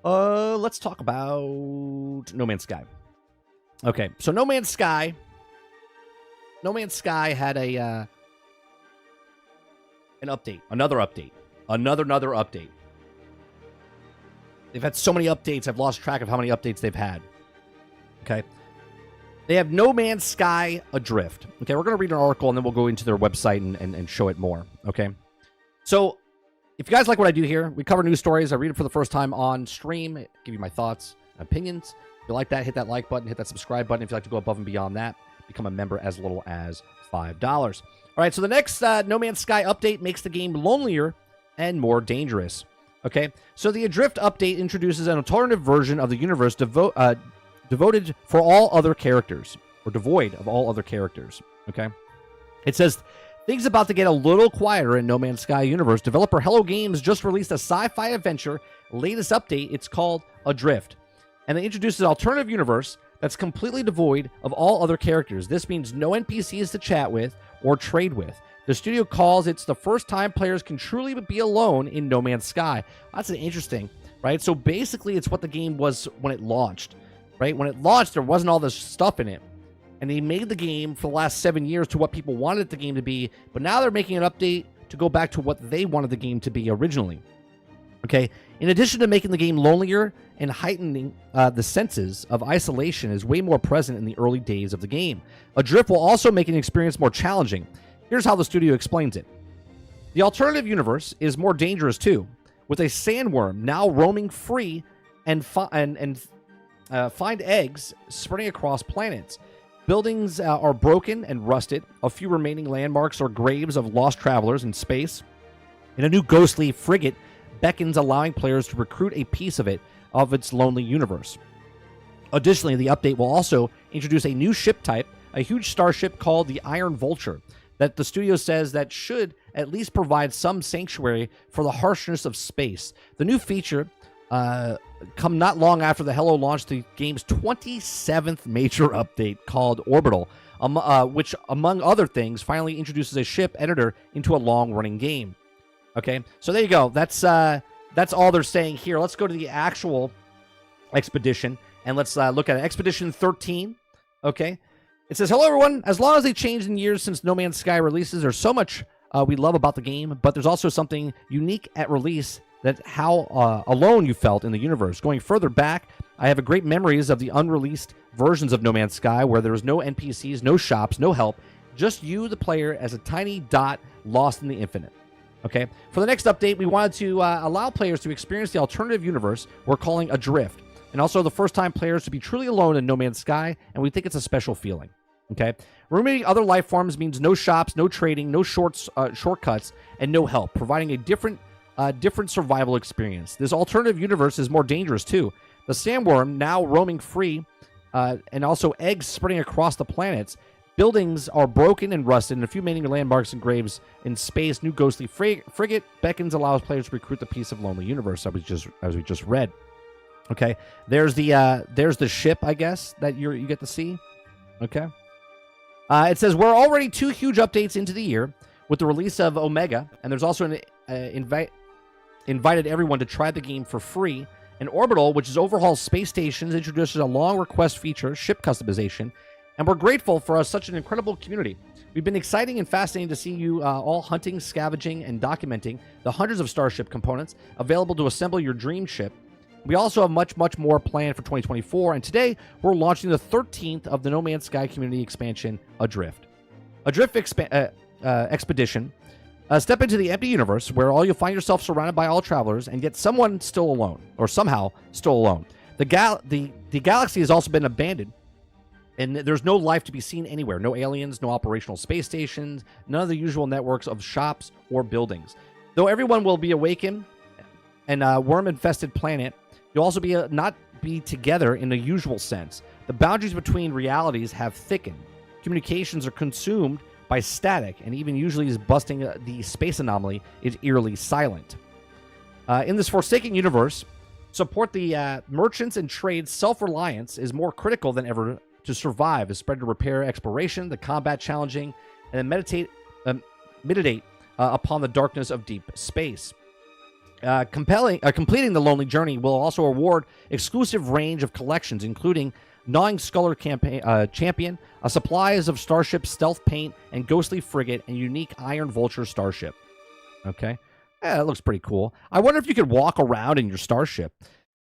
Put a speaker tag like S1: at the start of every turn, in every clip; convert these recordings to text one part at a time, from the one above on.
S1: Let's talk about No Man's Sky. Okay, so No Man's Sky had a an update, another update, another update. They've had so many updates, I've lost track of how many updates they've had. Okay. They have No Man's Sky Adrift. Okay, we're going to read an article and then we'll go into their website and show it more. Okay. So, if you guys like what I do here, we cover news stories. I read it for the first time on stream, give you my thoughts and opinions. If you like that, hit that like button, hit that subscribe button. If you'd like to go above and beyond that, become a member as little as $5. All right, so the next No Man's Sky update makes the game lonelier and more dangerous. Okay, so the Adrift update introduces an alternative version of the universe devoted for all other characters, or devoid of all other characters. Okay, it says things about to get a little quieter in No Man's Sky universe. Developer Hello Games just released a sci-fi adventure latest update. It's called Adrift, and it introduces an alternative universe that's completely devoid of all other characters. This means no NPCs to chat with or trade with. The studio calls it's the first time players can truly be alone in No Man's Sky. That's an interesting, right? So basically, it's what the game was when it launched, right? When it launched, there wasn't all this stuff in it. And they made the game for the last 7 years to what people wanted the game to be, but now they're making an update to go back to what they wanted the game to be originally. Okay, in addition to making the game lonelier and heightening the senses of isolation is way more present in the early days of the game. Adrift will also make an experience more challenging. Here's how the studio explains it. The alternative universe is more dangerous too, with a sandworm now roaming free and find eggs spreading across planets. Buildings are broken and rusted. A few remaining landmarks are graves of lost travelers in space. And a new ghostly frigate beckons, allowing players to recruit a piece of its lonely universe. Additionally, the update will also introduce a new ship type, a huge starship called the Iron Vulture, that the studio says that should at least provide some sanctuary for the harshness of space. The new feature come not long after the Hello launched the game's 27th major update called Orbital, which, among other things, finally introduces a ship editor into a long-running game. Okay, so there you go. That's all they're saying here. Let's go to the actual expedition, and let's look at it. Expedition 13, okay? It says, hello, everyone. As long as they changed in years since No Man's Sky releases, there's so much we love about the game, but there's also something unique at release, that how alone you felt in the universe. Going further back, I have great memories of the unreleased versions of No Man's Sky, where there was no NPCs, no shops, no help, just you, the player, as a tiny dot lost in the infinite. Okay, for the next update, we wanted to allow players to experience the alternative universe we're calling Adrift, and also the first time players to be truly alone in No Man's Sky, and we think it's a special feeling. Okay, removing other life forms means no shops, no trading, no shortcuts, and no help, providing a different survival experience. This alternative universe is more dangerous too. The sandworm now roaming free, and also eggs spreading across the planets. Buildings are broken and rusted, and a few remaining landmarks and graves in space. New ghostly frigate beckons, allows players to recruit the piece of lonely universe as we just read. Okay, there's the ship, I guess, that you get to see. Okay. It says, we're already 2 huge updates into the year with the release of Omega, and there's also invited everyone to try the game for free. And Orbital, which is overhauls space stations, introduces a long request feature, ship customization, and we're grateful for such an incredible community. We've been exciting and fascinating to see you all hunting, scavenging, and documenting the hundreds of Starship components available to assemble your dream ship. We also have much more planned for 2024, and today we're launching the 13th of the No Man's Sky community expansion, Adrift. Adrift Expedition. Step into the empty universe where you'll find yourself surrounded by all travelers, and yet someone still alone, or somehow still alone. The galaxy has also been abandoned, and there's no life to be seen anywhere. No aliens, no operational space stations, none of the usual networks of shops or buildings. Though everyone will be awakened and a worm-infested planet, you'll also not be together in the usual sense. The boundaries between realities have thickened. Communications are consumed by static, and even usually is busting the space anomaly is eerily silent. In this forsaken universe, support the merchants and trades. Self-reliance is more critical than ever to survive. Is spread to repair exploration, the combat challenging, and then meditate upon the darkness of deep space. Completing the Lonely Journey will also award exclusive range of collections, including Gnawing Sculler Champion, a supplies of Starship Stealth Paint and Ghostly Frigate, and unique Iron Vulture Starship. Okay. Yeah, that looks pretty cool. I wonder if you could walk around in your starship.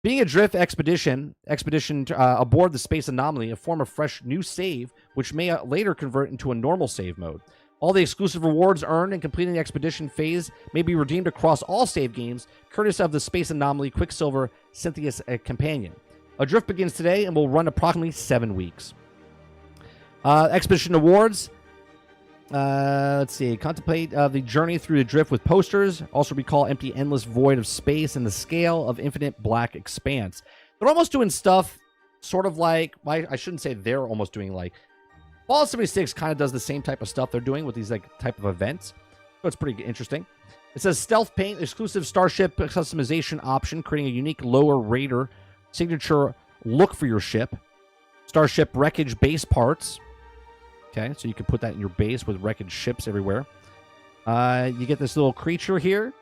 S1: Being a drift expedition aboard the Space Anomaly, a form of fresh new save, which may later convert into a normal save mode. All the exclusive rewards earned in completing the expedition phase may be redeemed across all save games, courtesy of the Space Anomaly Quicksilver Cynthia's Companion. Adrift begins today and will run approximately 7 weeks. Expedition awards. Let's see. Contemplate the journey through the drift with posters. Also recall empty endless void of space and the scale of infinite black expanse. They're almost doing stuff sort of like, I shouldn't say they're almost doing like, Fallout 76 kind of does the same type of stuff they're doing with these like type of events. So it's pretty interesting. It says Stealth Paint, exclusive Starship customization option, creating a unique lower raider signature look for your ship. Starship wreckage base parts. Okay, so you can put that in your base with wreckage ships everywhere. You get this little creature here.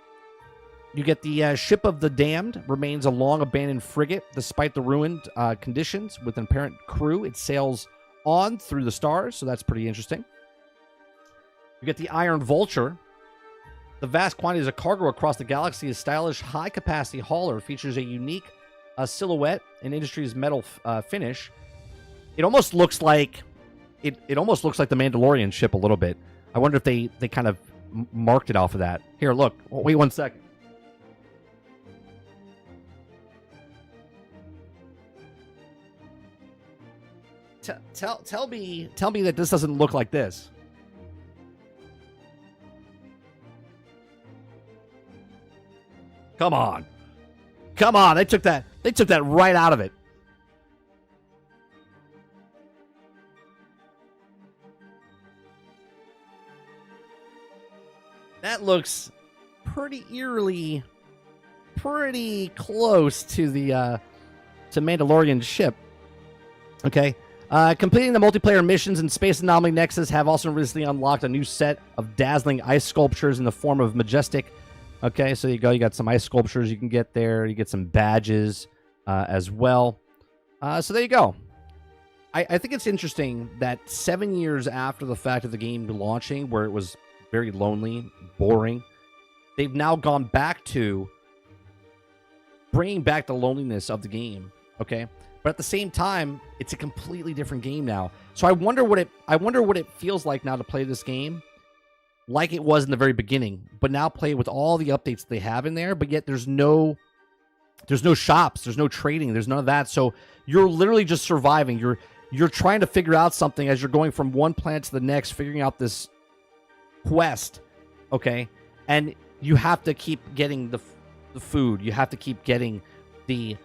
S1: You get the Ship of the Damned, remains a long-abandoned frigate despite the ruined conditions. With an apparent crew, it sails on through the stars, so that's pretty interesting. You get the Iron Vulture. The vast quantities of cargo across the galaxy, a stylish, high-capacity hauler features a unique silhouette and industry's metal finish. It almost looks like it almost looks like the Mandalorian ship a little bit. I wonder if they kind of marked it off of that. Here, look. Wait 1 second. Tell me that this doesn't look like this. Come on. They took that right out of it. That looks pretty eerily, pretty close to the to Mandalorian ship. Okay. Completing the multiplayer missions in Space Anomaly Nexus have also recently unlocked a new set of dazzling ice sculptures in the form of majestic. Okay, so you go. You got some ice sculptures you can get there. You get some badges as well. So there you go. I think it's interesting that 7 years after the fact of the game launching, where it was very lonely, boring, they've now gone back to bringing back the loneliness of the game. Okay, but at the same time, it's a completely different game now. So I wonder what it feels like now to play this game like it was in the very beginning, but now play it with all the updates they have in there. But yet there's no shops, there's no trading, there's none of that. So you're literally just surviving. You're trying to figure out something as you're going from one planet to the next, figuring out this quest, okay? And you have to keep getting the food. You have to keep getting the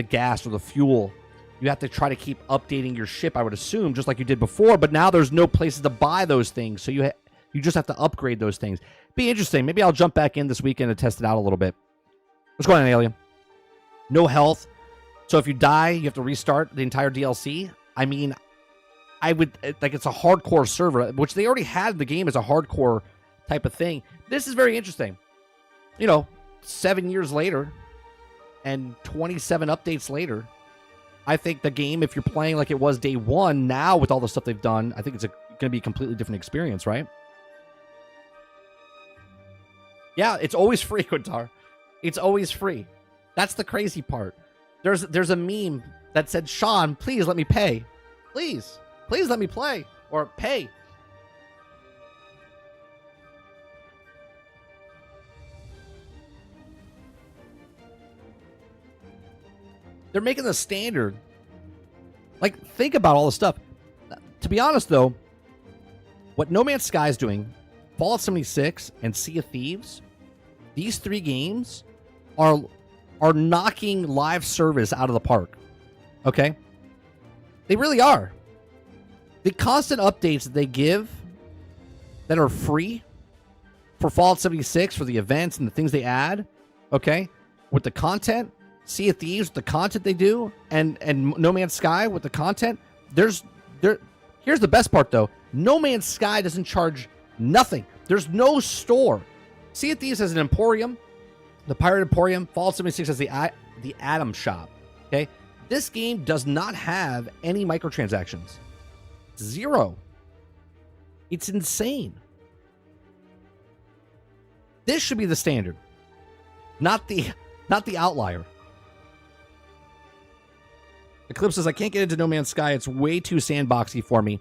S1: gas or the fuel. You have to try to keep updating your ship, I would assume, just like you did before. But now there's no places to buy those things, so you just have to upgrade those things. Be interesting. Maybe I'll jump back in this weekend and test it out a little bit. What's going on, Alien? No health. So if you die, you have to restart the entire DLC. I mean, I would, like, it's a hardcore server, which they already had in the game as a hardcore type of thing. This is very interesting. 7 years later and 27 updates later, I think the game, if you're playing like it was day one, now with all the stuff they've done, I think it's going to be a completely different experience, right? Yeah, it's always free, Quintar. It's always free. That's the crazy part. There's a meme that said, Sean, please let me pay. Please let me play. Or pay. They're making the standard. Like, think about all the stuff. To be honest, though, what No Man's Sky is doing, Fallout 76 and Sea of Thieves, these three games are knocking live service out of the park. Okay? They really are. The constant updates that they give that are free for Fallout 76, for the events and the things they add, okay, with the content, Sea of Thieves, the content they do, and No Man's Sky with the content, here's the best part, though. No Man's Sky doesn't charge nothing. There's no store. Sea of Thieves has an emporium. The Pirate Emporium, Fallout 76 has the Atom Shop. Okay, this game does not have any microtransactions. 0. It's insane. This should be the standard, not the outlier. Eclipse says, I can't get into No Man's Sky. It's way too sandboxy for me.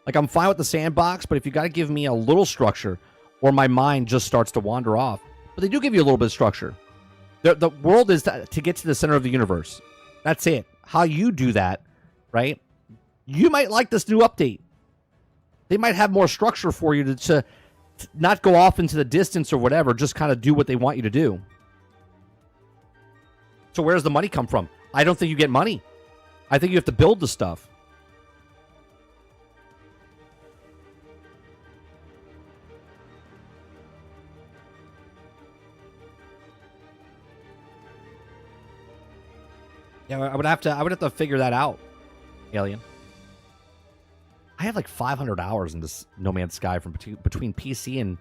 S1: Like, I'm fine with the sandbox, but if you got to give me a little structure, or my mind just starts to wander off. But they do give you a little bit of structure. The world is to get to the center of the universe. That's it. How you do that, right? You might like this new update. They might have more structure for you to not go off into the distance or whatever, just kind of do what they want you to do. So where does the money come from? I don't think you get money. I think you have to build the stuff. Yeah, I would have to figure that out, Alien. I have like 500 hours in this No Man's Sky from between PC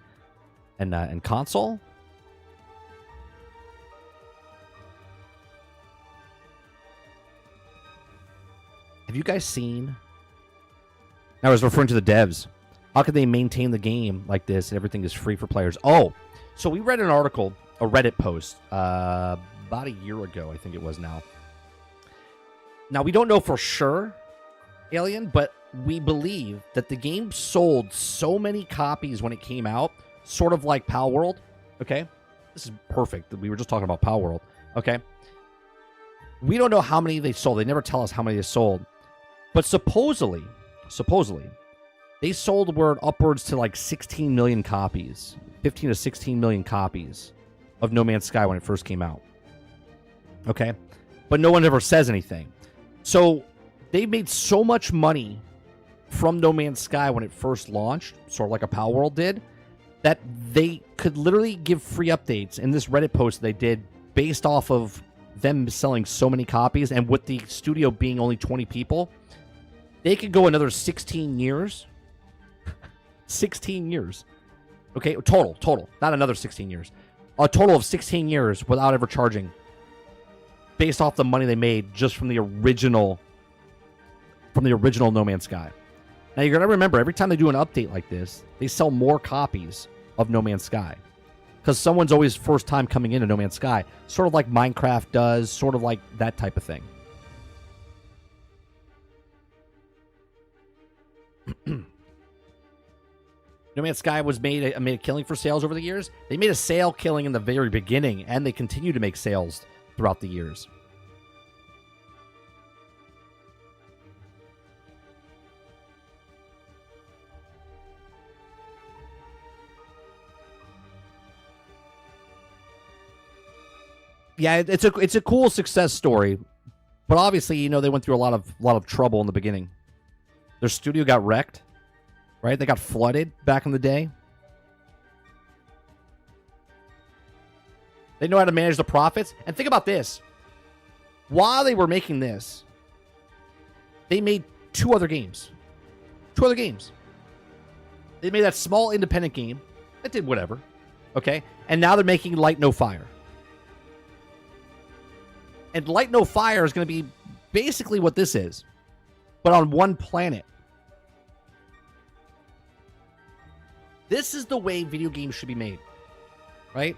S1: and console. Have you guys seen? I was referring to the devs. How could they maintain the game like this and everything is free for players? Oh, so we read an article, a Reddit post, about a year ago, I think it was now. Now, we don't know for sure, Alien, but we believe that the game sold so many copies when it came out, sort of like Pal World, okay? This is perfect. We were just talking about Pal World, okay? We don't know how many they sold. They never tell us how many they sold. But supposedly, they sold upwards to like 16 million copies, 15 to 16 million copies of No Man's Sky when it first came out, okay? But no one ever says anything. So they made so much money from No Man's Sky when it first launched, sort of like a Pal World did, that they could literally give free updates. In this Reddit post they did, based off of them selling so many copies, and with the studio being only 20 people, they could go another 16 years. 16 years. Okay, total. Not another 16 years. A total of 16 years without ever charging, based off the money they made just from the original No Man's Sky. Now, you're going to remember, every time they do an update like this, they sell more copies of No Man's Sky. Because someone's always first time coming into No Man's Sky. Sort of like Minecraft does, sort of like that type of thing. No Man's Sky was made a killing for sales over the years. They made a sale killing in the very beginning, and they continue to make sales throughout the years. Yeah, it's a cool success story, but obviously, you know, they went through a lot of trouble in the beginning. Their studio got wrecked, right? They got flooded back in the day. They know how to manage the profits. And think about this. While they were making this, they made two other games. They made that small independent game that did whatever, okay? And now they're making Light No Fire. And Light No Fire is going to be basically what this is, but on one planet. This is the way video games should be made, right?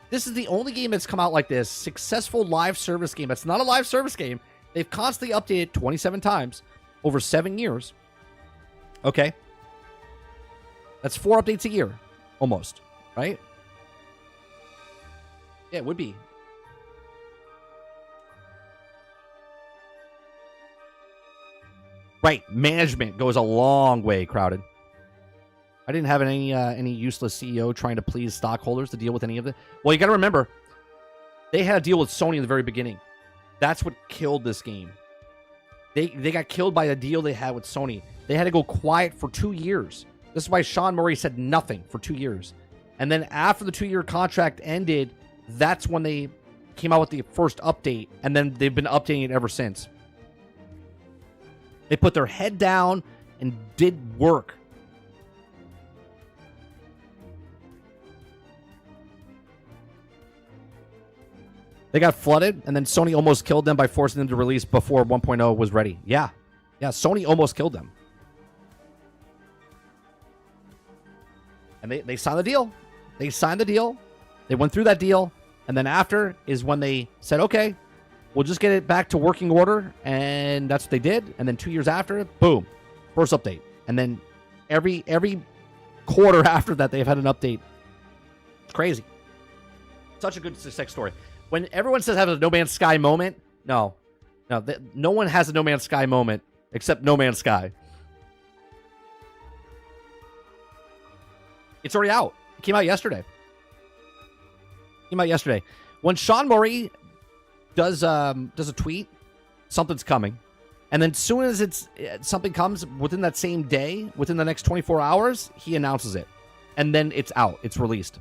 S1: This is the only game that's come out like this. Successful live service game. It's not a live service game. They've constantly updated 27 times over 7 years. Okay. That's 4 updates a year, almost, right? Yeah, it would be. Right, management goes a long way, Crowded. I didn't have any useless CEO trying to please stockholders to deal with any of it. Well, you got to remember, they had a deal with Sony in the very beginning. That's what killed this game. They got killed by a deal they had with Sony. They had to go quiet for 2 years. This is why Sean Murray said nothing for 2 years. And then after the 2-year contract ended, that's when they came out with the first update, and then they've been updating it ever since. They put their head down and did work. They got flooded, and then Sony almost killed them by forcing them to release before 1.0 was ready. Yeah. Yeah, Sony almost killed them. And they signed the deal. They signed the deal. They went through that deal. And then after is when they said, okay, we'll just get it back to working order. And that's what they did. And then 2 years after, boom, first update. And then every quarter after that, they've had an update. It's crazy. Such a good success story. When everyone says have a No Man's Sky moment, no, no one has a No Man's Sky moment except No Man's Sky. It's already out. It came out yesterday. When Sean Murray does a tweet, something's coming, and then as soon as something comes within that same day, within the next 24 hours, he announces it, and then it's out. It's released.